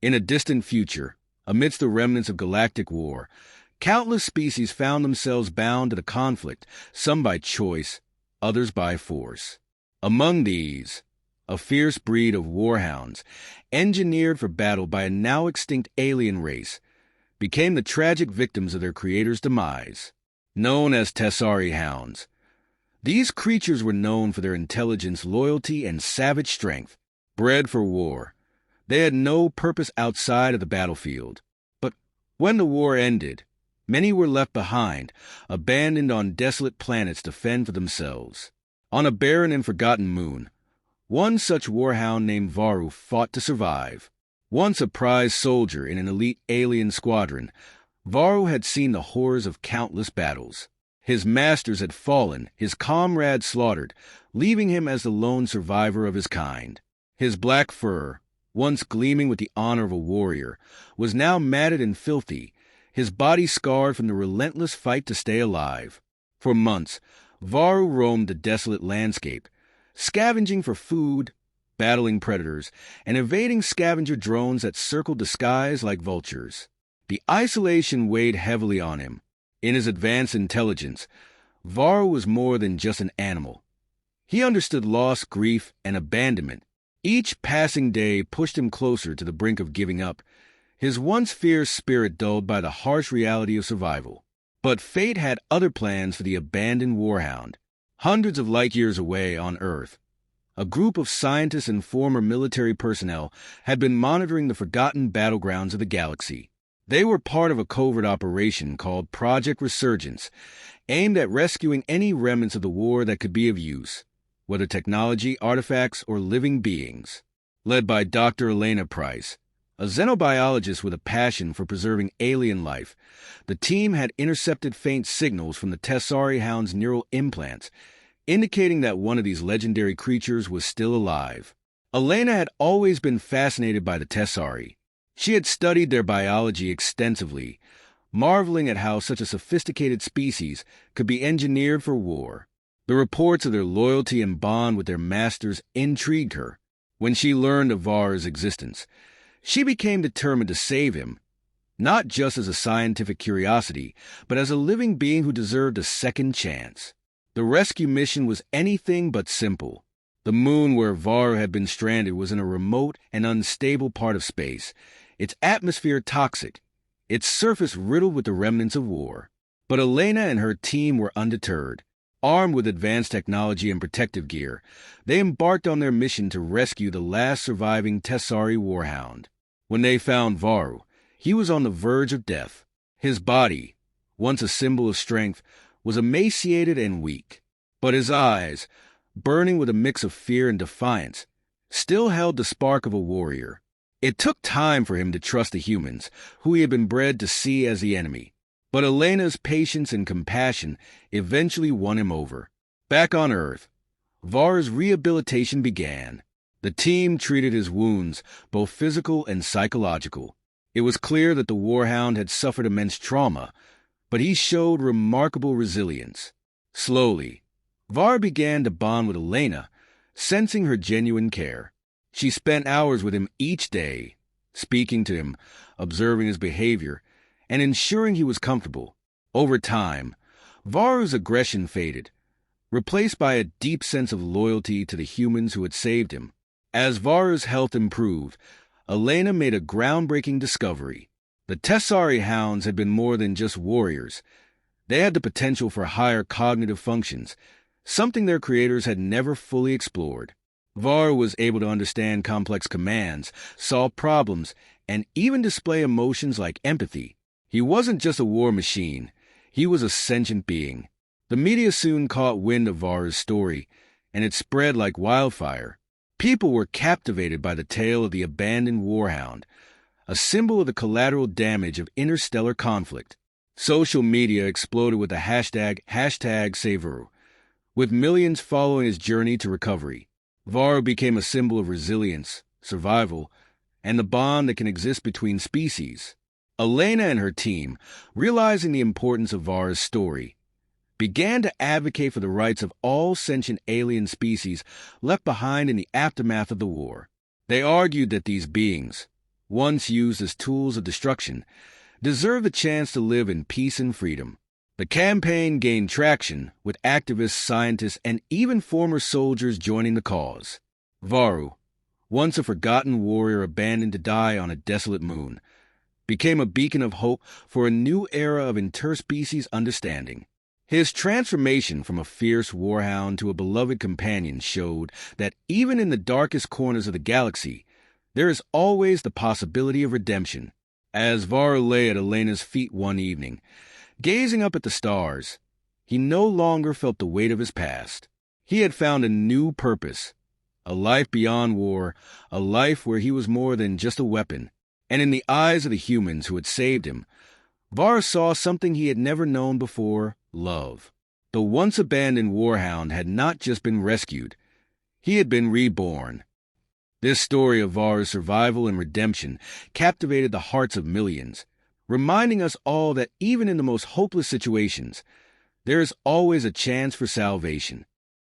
In a distant future, amidst the remnants of galactic war, countless species found themselves bound to the conflict, some by choice, others by force. Among these, a fierce breed of warhounds, engineered for battle by a now extinct alien race, became the tragic victims of their creator's demise. Known as Tessari hounds, these creatures were known for their intelligence, loyalty, and savage strength. Bred for war, they had no purpose outside of the battlefield. But when the war ended, many were left behind, abandoned on desolate planets to fend for themselves. On a barren and forgotten moon, one such warhound named Varu fought to survive. Once a prize soldier in an elite alien squadron, Varu had seen the horrors of countless battles. His masters had fallen, his comrades slaughtered, leaving him as the lone survivor of his kind. His black fur, once gleaming with the honor of a warrior, was now matted and filthy, his body scarred from the relentless fight to stay alive. For months, Varu roamed the desolate landscape, scavenging for food, battling predators, and evading scavenger drones that circled the skies like vultures. The isolation weighed heavily on him. In his advanced intelligence, Varu was more than just an animal. He understood loss, grief, and abandonment. Each passing day pushed him closer to the brink of giving up, his once fierce spirit dulled by the harsh reality of survival. But fate had other plans for the abandoned warhound. Hundreds of light-years away on Earth, a group of scientists and former military personnel had been monitoring the forgotten battlegrounds of the galaxy. They were part of a covert operation called Project Resurgence, aimed at rescuing any remnants of the war that could be of use, whether technology, artifacts, or living beings. Led by Dr. Elena Price, a xenobiologist with a passion for preserving alien life, the team had intercepted faint signals from the Tessari hound's neural implants, indicating that one of these legendary creatures was still alive. Elena had always been fascinated by the Tessari. She had studied their biology extensively, marveling at how such a sophisticated species could be engineered for war. The reports of their loyalty and bond with their masters intrigued her. When she learned of Varu's existence, she became determined to save him, not just as a scientific curiosity, but as a living being who deserved a second chance. The rescue mission was anything but simple. The moon where Varu had been stranded was in a remote and unstable part of space, its atmosphere toxic, its surface riddled with the remnants of war. But Elena and her team were undeterred. Armed with advanced technology and protective gear, they embarked on their mission to rescue the last surviving Tessari warhound. When they found Varu, he was on the verge of death. His body, once a symbol of strength, was emaciated and weak. But his eyes, burning with a mix of fear and defiance, still held the spark of a warrior. It took time for him to trust the humans, who he had been bred to see as the enemy. But Elena's patience and compassion eventually won him over. Back on Earth, Varu's rehabilitation began. The team treated his wounds, both physical and psychological. It was clear that the warhound had suffered immense trauma, but he showed remarkable resilience. Slowly, Varu began to bond with Elena, sensing her genuine care. She spent hours with him each day, speaking to him, observing his behavior, and ensuring he was comfortable. Over time, Varu's aggression faded, replaced by a deep sense of loyalty to the humans who had saved him. As Varu's health improved, Elena made a groundbreaking discovery. The Tessari hounds had been more than just warriors. They had the potential for higher cognitive functions, something their creators had never fully explored. Varu was able to understand complex commands, solve problems, and even display emotions like empathy. He wasn't just a war machine. He was a sentient being. The media soon caught wind of Varu's story, and it spread like wildfire. People were captivated by the tale of the abandoned warhound, a symbol of the collateral damage of interstellar conflict. Social media exploded with the hashtag #SaveVaru, with millions following his journey to recovery. Varu became a symbol of resilience, survival, and the bond that can exist between species. Elena and her team, realizing the importance of Varu's story, began to advocate for the rights of all sentient alien species left behind in the aftermath of the war. They argued that these beings, once used as tools of destruction, deserve the chance to live in peace and freedom. The campaign gained traction, with activists, scientists, and even former soldiers joining the cause. Varu, once a forgotten warrior abandoned to die on a desolate moon, became a beacon of hope for a new era of interspecies understanding. His transformation from a fierce warhound to a beloved companion showed that even in the darkest corners of the galaxy, there is always the possibility of redemption. As Varu lay at Elena's feet one evening, gazing up at the stars, he no longer felt the weight of his past. He had found a new purpose, a life beyond war, a life where he was more than just a weapon. And in the eyes of the humans who had saved him, Varu saw something he had never known before: love. The once-abandoned warhound had not just been rescued, he had been reborn. This story of Varu's survival and redemption captivated the hearts of millions, reminding us all that even in the most hopeless situations, there is always a chance for salvation.